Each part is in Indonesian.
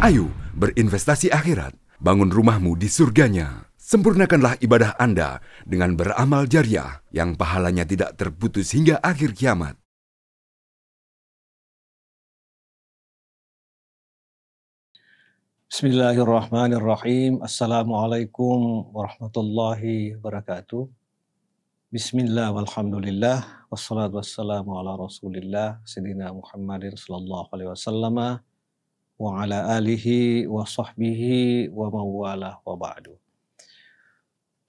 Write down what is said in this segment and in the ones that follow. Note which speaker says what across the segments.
Speaker 1: Ayo berinvestasi akhirat, bangun rumahmu di surganya. Sempurnakanlah ibadah Anda dengan beramal jariah yang pahalanya tidak terputus hingga akhir kiamat.
Speaker 2: Bismillahirrahmanirrahim. Assalamualaikum warahmatullahi wabarakatuh. Bismillah walhamdulillah wassalatu wassalamu ala rasulillah Sayyidina Muhammadin sallallahu alaihi wasallam wa ala alihi wa sahbihi wa mawalah wa ba'du.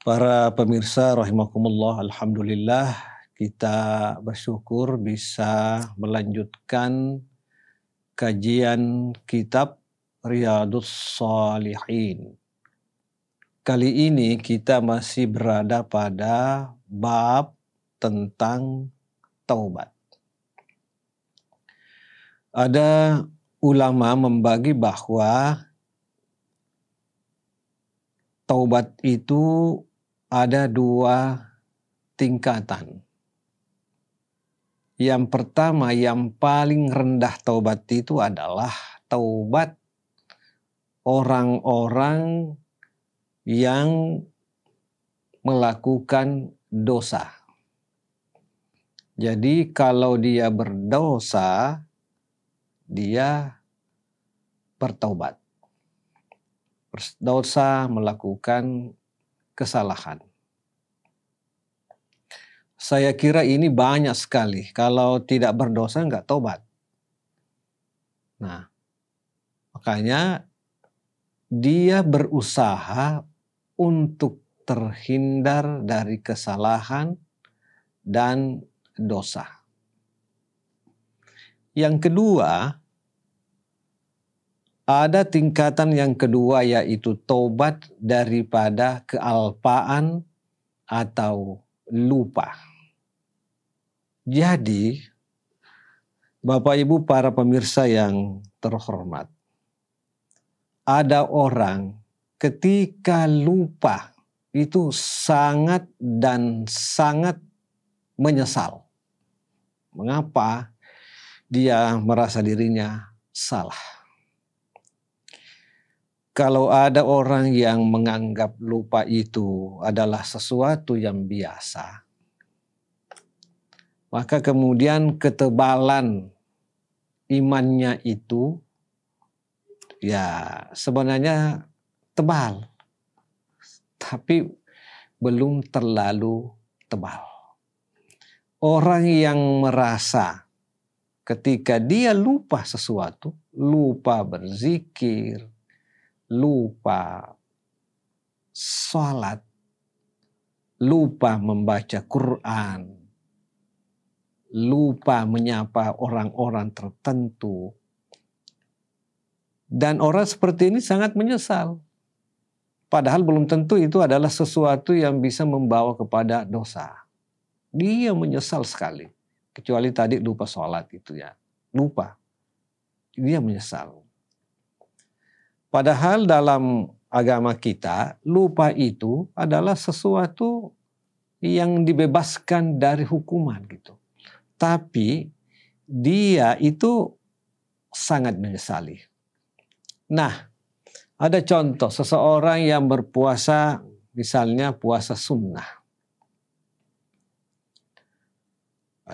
Speaker 2: Para pemirsa rahimakumullah, alhamdulillah kita bersyukur bisa melanjutkan kajian kitab Riyadhus Shalihin. Kali ini kita masih berada pada bab tentang taubat. Ada ulama membagi bahwa taubat itu ada dua tingkatan. Yang pertama, yang paling rendah taubat itu adalah taubat orang-orang yang melakukan dosa. Jadi kalau dia berdosa, dia bertaubat. Berdosa melakukan kesalahan. Saya kira ini banyak sekali. Kalau tidak berdosa enggak taubat. Nah, makanya dia berusaha untuk terhindar dari kesalahan dan dosa. Yang kedua, ada tingkatan yang kedua yaitu taubat daripada kealpaan atau lupa. Jadi, Bapak Ibu para pemirsa yang terhormat, ada orang ketika lupa itu sangat dan sangat menyesal. Mengapa? Dia merasa dirinya salah. Kalau ada orang yang menganggap lupa itu adalah sesuatu yang biasa, maka kemudian ketebalan imannya itu ya sebenarnya tebal, tapi belum terlalu tebal. Orang yang merasa ketika dia lupa sesuatu, lupa berzikir, lupa sholat, lupa membaca Quran, lupa menyapa orang-orang tertentu, dan orang seperti ini sangat menyesal. Padahal belum tentu itu adalah sesuatu yang bisa membawa kepada dosa. Dia menyesal sekali. Kecuali tadi lupa sholat itu ya. Lupa. Dia menyesal. Padahal dalam agama kita, lupa itu adalah sesuatu yang dibebaskan dari hukuman gitu. Tapi dia itu sangat menyesali. Nah, ada contoh seseorang yang berpuasa, misalnya puasa sunnah.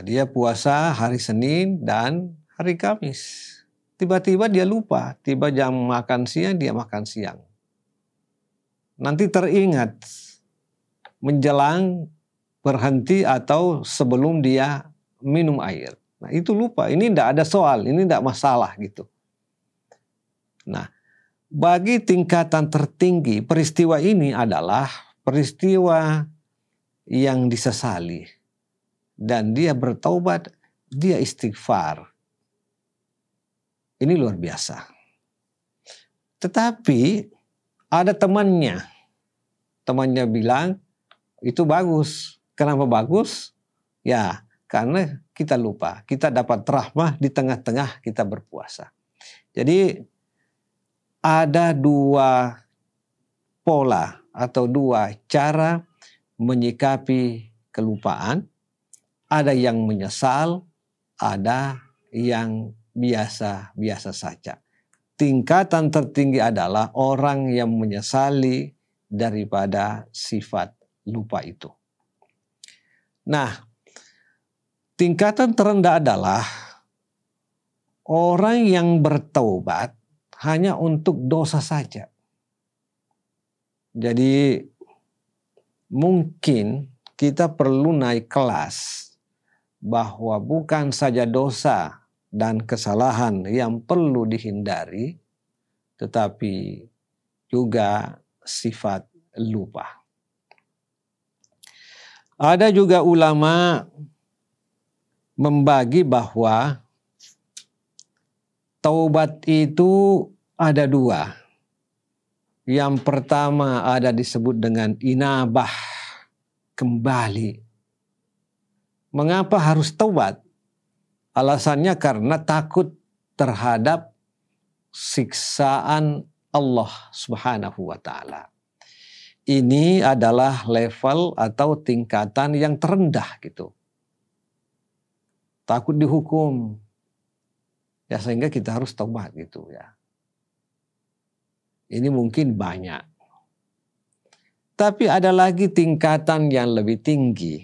Speaker 2: Dia puasa hari Senin dan hari Kamis. Tiba-tiba dia lupa, tiba jam makan siang, dia makan siang. Nanti teringat menjelang berhenti atau sebelum dia minum air. Nah itu lupa, ini tidak ada soal, ini tidak masalah gitu. Nah, bagi tingkatan tertinggi, peristiwa ini adalah peristiwa yang disesali. Dan dia bertaubat, dia istighfar. Ini luar biasa. Tetapi ada temannya. Temannya bilang, itu bagus. Kenapa bagus? Ya, karena kita lupa. Kita dapat rahmah di tengah-tengah kita berpuasa. Jadi ada dua pola atau dua cara menyikapi kelupaan. Ada yang menyesal, ada yang biasa-biasa saja. tingkatan tertinggi adalah orang yang menyesali daripada sifat lupa itu. Nah, tingkatan terendah adalah orang yang bertaubat hanya untuk dosa saja. Jadi mungkin kita perlu naik kelas bahwa bukan saja dosa dan kesalahan yang perlu dihindari, tetapi juga sifat lupa. Ada juga ulama membagi bahwa taubat itu ada dua. Yang pertama ada disebut dengan inabah, kembali. Mengapa harus taubat? Alasannya karena takut terhadap siksaan Allah Subhanahu wa taala. Ini adalah level atau tingkatan yang terendah gitu. Takut dihukum. Ya sehingga kita harus taubat gitu ya. Ini mungkin banyak. Tapi ada lagi tingkatan yang lebih tinggi,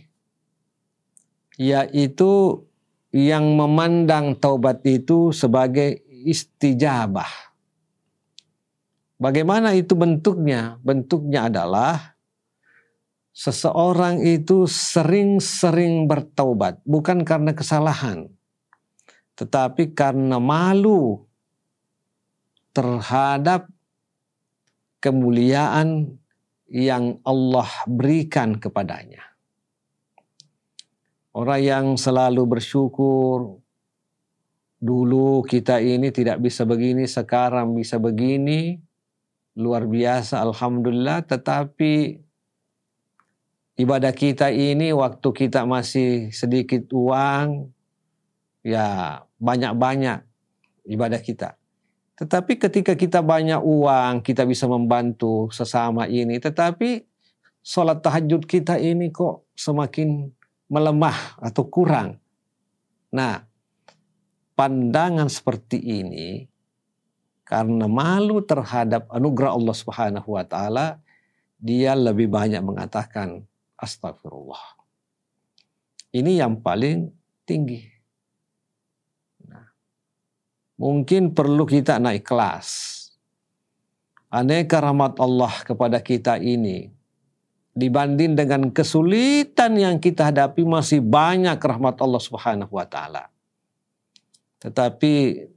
Speaker 2: yaitu yang memandang taubat itu sebagai istijabah. Bagaimana itu bentuknya? Bentuknya adalah seseorang itu sering-sering bertaubat, bukan karena kesalahan, tetapi karena malu terhadap kemuliaan yang Allah berikan kepadanya. Orang yang selalu bersyukur, dulu kita ini tidak bisa begini, sekarang bisa begini, luar biasa, alhamdulillah. Tetapi ibadah kita ini waktu kita masih sedikit uang, ya banyak-banyak ibadah kita. Tetapi ketika kita banyak uang, kita bisa membantu sesama ini. Tetapi sholat tahajud kita ini kok semakin melemah atau kurang. Nah, pandangan seperti ini karena malu terhadap anugerah Allah Subhanahu wa taala, dia lebih banyak mengatakan astagfirullah. Ini yang paling tinggi. Nah, mungkin perlu kita naik kelas. Aneka rahmat Allah kepada kita ini dibanding dengan kesulitan yang kita hadapi, masih banyak rahmat Allah Subhanahu wa taala. Tetapi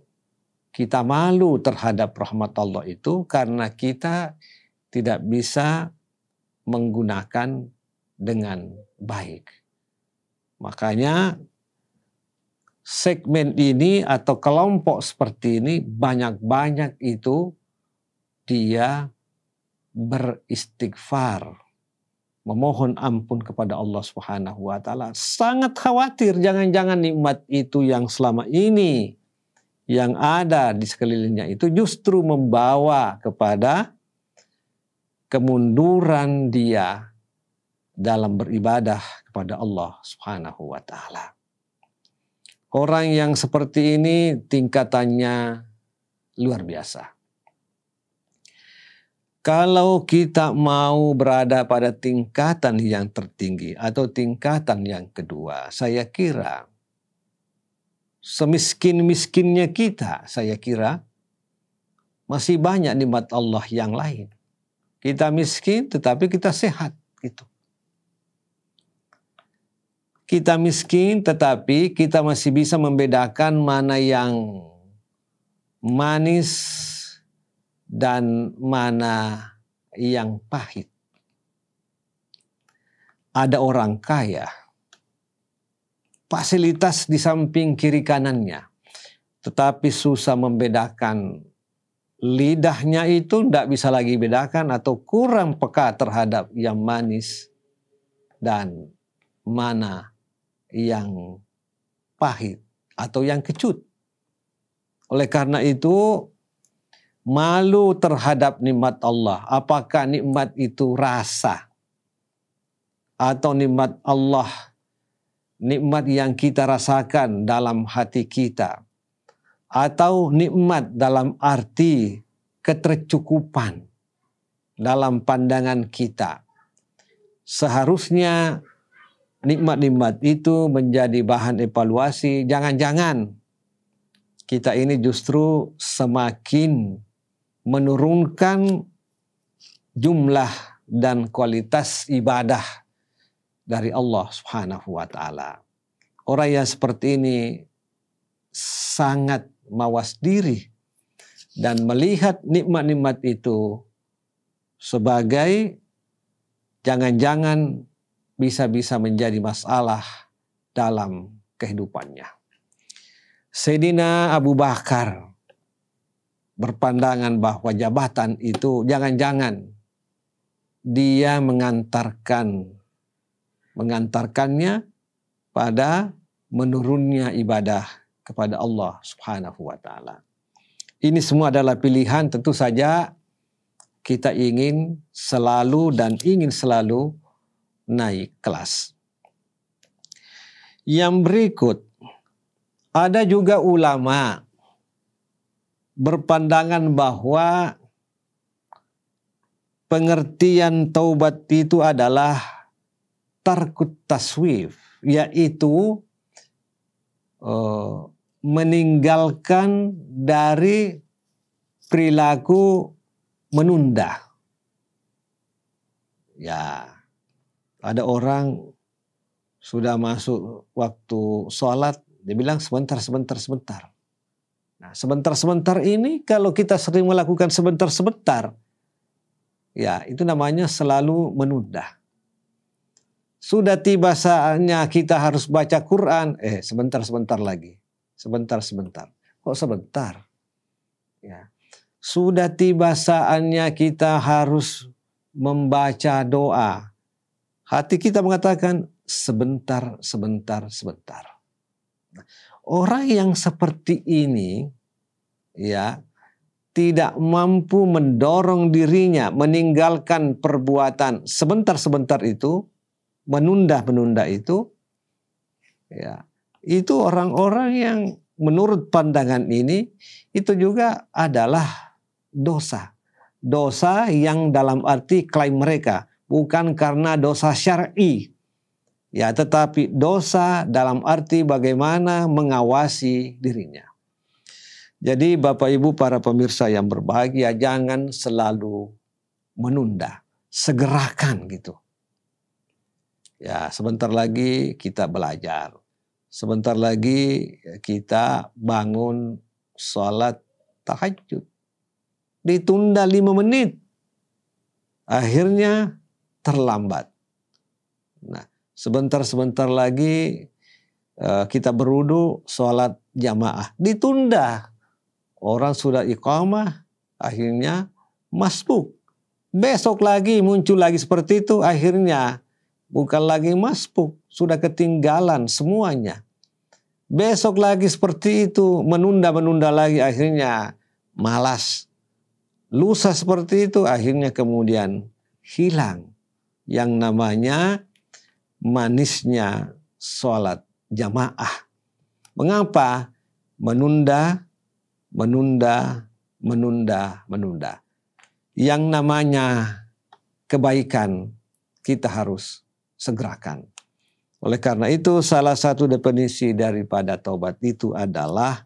Speaker 2: kita malu terhadap rahmat Allah itu karena kita tidak bisa menggunakan dengan baik. Makanya segmen ini atau kelompok seperti ini banyak-banyak itu dia beristighfar, memohon ampun kepada Allah Subhanahu wa taala. Sangat khawatir jangan-jangan nikmat itu yang selama ini yang ada di sekelilingnya itu justru membawa kepada kemunduran dia dalam beribadah kepada Allah Subhanahu wa taala. Orang yang seperti ini tingkatannya luar biasa. Kalau kita mau berada pada tingkatan yang tertinggi atau tingkatan yang kedua, saya kira semiskin-miskinnya kita, saya kira masih banyak nikmat Allah yang lain. Kita miskin tetapi kita sehat gitu. Kita miskin tetapi kita masih bisa membedakan mana yang manis dan mana yang pahit. Ada orang kaya, fasilitas di samping kiri kanannya, tetapi susah membedakan. Lidahnya itu tidak bisa lagi bedakan atau kurang peka terhadap yang manis dan mana yang pahit atau yang kecut. Oleh karena itu, malu terhadap nikmat Allah. Apakah nikmat itu rasa? Atau nikmat Allah, nikmat yang kita rasakan dalam hati kita? atau nikmat dalam arti ketercukupan dalam pandangan kita. Seharusnya nikmat-nikmat itu menjadi bahan evaluasi. Jangan-jangan kita ini justru semakin menurunkan jumlah dan kualitas ibadah dari Allah Subhanahu wa taala. Orang yang seperti ini sangat mawas diri dan melihat nikmat-nikmat itu sebagai jangan-jangan bisa-bisa menjadi masalah dalam kehidupannya. Sayyidina Abu Bakar berpandangan bahwa jabatan itu jangan-jangan dia mengantarkannya pada menurunnya ibadah kepada Allah Subhanahu wa taala. Ini semua adalah pilihan, tentu saja kita ingin selalu naik kelas. Yang berikut, ada juga ulama berpandangan bahwa pengertian taubat itu adalah tarkut taswif, yaitu meninggalkan dari perilaku menunda. Ya, ada orang sudah masuk waktu sholat, dia bilang sebentar. Nah, sebentar ini kalau kita sering melakukan sebentar, ya itu namanya selalu menunda. Sudah tiba saatnya kita harus baca Quran, sebentar lagi. Sebentar. Kok sebentar? Ya. Sudah tiba saatnya kita harus membaca doa. Hati kita mengatakan sebentar. Orang yang seperti ini ya tidak mampu mendorong dirinya meninggalkan perbuatan sebentar itu, menunda itu, ya itu orang-orang yang menurut pandangan ini itu juga adalah dosa yang dalam arti klaim mereka bukan karena dosa syar'i, ya tetapi dosa dalam arti bagaimana mengawasi dirinya. Jadi Bapak Ibu para pemirsa yang berbahagia, jangan selalu menunda, segerakan gitu. Ya, sebentar lagi kita belajar. Sebentar lagi kita bangun sholat tahajud. Ditunda 5 menit. Akhirnya terlambat. Nah, sebentar lagi kita berwudu sholat jamaah. Ditunda. Orang sudah iqamah, akhirnya masbuk. Besok lagi muncul lagi seperti itu, akhirnya bukan lagi masbuk, sudah ketinggalan semuanya. Besok lagi seperti itu, menunda lagi, akhirnya malas. Lusa seperti itu, akhirnya kemudian hilang yang namanya manisnya sholat jamaah. Mengapa? Menunda. Yang namanya kebaikan kita harus segerakan. Oleh karena itu salah satu definisi daripada taubat itu adalah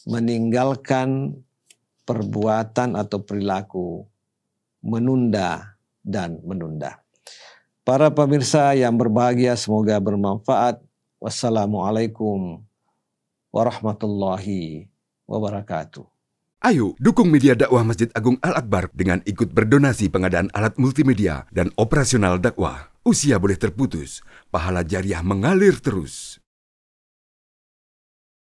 Speaker 2: meninggalkan perbuatan atau perilaku menunda. Para pemirsa yang berbahagia, semoga bermanfaat. Wassalamualaikum warahmatullahi wabarakatuh.
Speaker 1: Ayo dukung media dakwah Masjid Agung Al-Akbar dengan ikut berdonasi pengadaan alat multimedia dan operasional dakwah. Usia boleh terputus, pahala jariah mengalir terus.